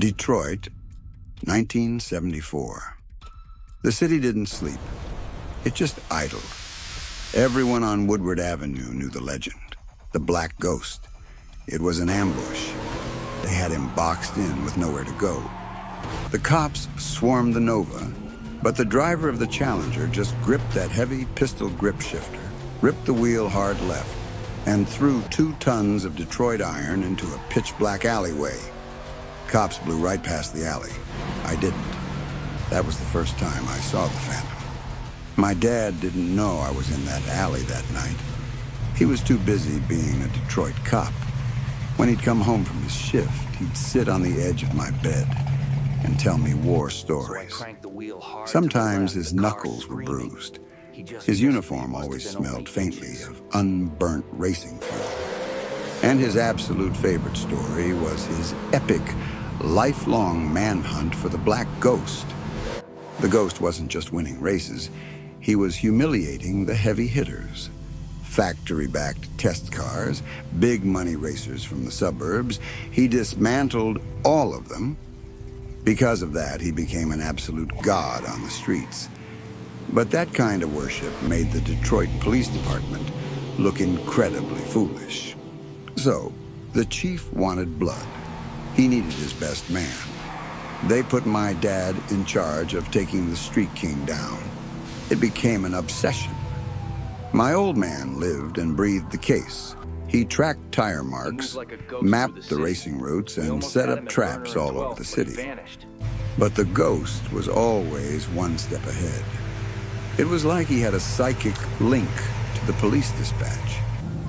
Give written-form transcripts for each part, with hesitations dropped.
Detroit, 1974. The city didn't sleep. It just idled. Everyone on Woodward Avenue knew the legend, the Black Ghost. It was an ambush. They had him boxed in with nowhere to go. The cops swarmed the Nova, but the driver of the Challenger just gripped that heavy pistol grip shifter, ripped the wheel hard left, and threw 2 tons of Detroit iron into a pitch-black alleyway. Cops blew right past the alley. I didn't. That was the first time I saw the Phantom. My dad didn't know I was in that alley that night. He was too busy being a Detroit cop. When he'd come home from his shift, he'd sit on the edge of my bed and tell me war stories. Sometimes his knuckles were bruised. His uniform always smelled faintly of unburnt racing fuel. And his absolute favorite story was his epic, lifelong manhunt for the Black Ghost. The Ghost wasn't just winning races, he was humiliating the heavy hitters. Factory-backed test cars, big money racers from the suburbs, he dismantled all of them. Because of that, he became an absolute god on the streets. But that kind of worship made the Detroit Police Department look incredibly foolish. So, the chief wanted blood. He needed his best man. They put my dad in charge of taking the Street King down. It became an obsession. My old man lived and breathed the case. He tracked tire marks, mapped the racing routes, and set up traps all over the city. But the Ghost was always one step ahead. It was like he had a psychic link to the police dispatch.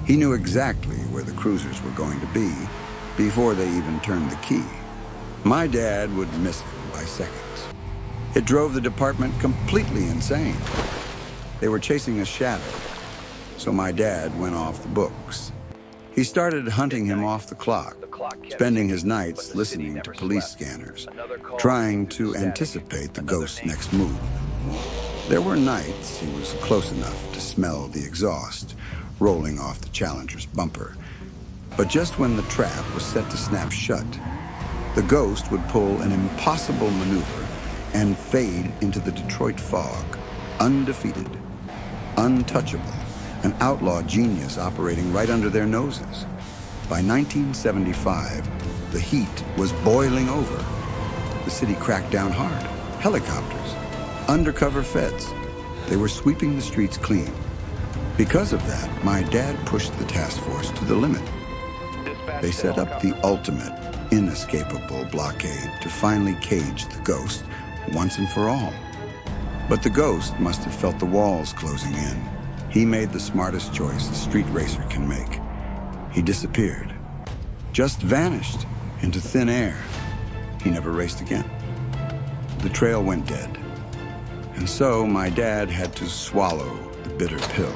He knew exactly where the cruisers were going to be before they even turned the key. My dad would miss him by seconds. It drove the department completely insane. They were chasing a shadow, so my dad went off the books. He started hunting him off the clock, spending his nights listening to police scanners, trying to anticipate the Ghost's next move. There were nights he was close enough to smell the exhaust rolling off the Challenger's bumper. But just when the trap was set to snap shut, the Ghost would pull an impossible maneuver and fade into the Detroit fog, undefeated, untouchable, an outlaw genius operating right under their noses. By 1975, the heat was boiling over. The city cracked down hard. Helicopters, undercover feds. They were sweeping the streets clean. Because of that, my dad pushed the task force to the limit. They set up the ultimate, inescapable blockade to finally cage the Ghost once and for all. But the Ghost must have felt the walls closing in. He made the smartest choice a street racer can make. He disappeared, just vanished into thin air. He never raced again. The trail went dead. And so my dad had to swallow the bitter pill.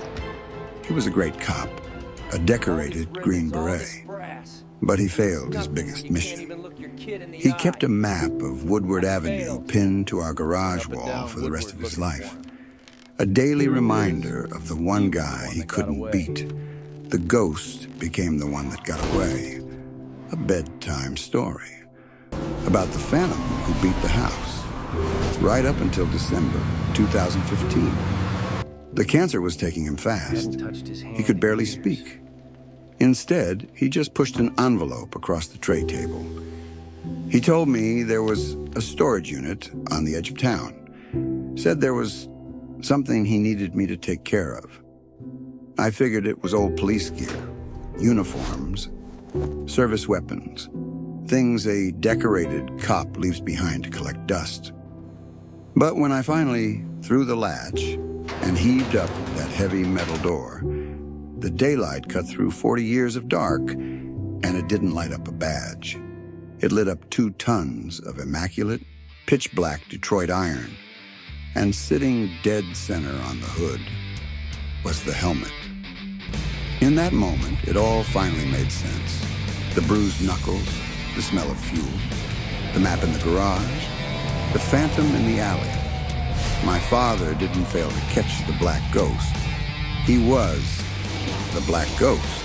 He was a great cop, a decorated Green Beret, but he failed his biggest mission. He kept a map of Woodward Avenue pinned to our garage wall for the rest of his life. A daily reminder of the one guy he couldn't beat. The Ghost became the one that got away. A bedtime story about the Phantom who beat the house, right up until December 2015. The cancer was taking him fast. He could barely speak. Instead, he just pushed an envelope across the tray table. He told me there was a storage unit on the edge of town. Said there was something he needed me to take care of. I figured it was old police gear, uniforms, service weapons, things a decorated cop leaves behind to collect dust. But when I finally threw the latch and heaved up that heavy metal door, the daylight cut through 40 years of dark, and it didn't light up a badge. It lit up 2 tons of immaculate, pitch-black Detroit iron, and sitting dead center on the hood was the helmet. In that moment, it all finally made sense. The bruised knuckles, the smell of fuel, the map in the garage, the Phantom in the alley. My father didn't fail to catch the Black Ghost. He was the Black Ghost.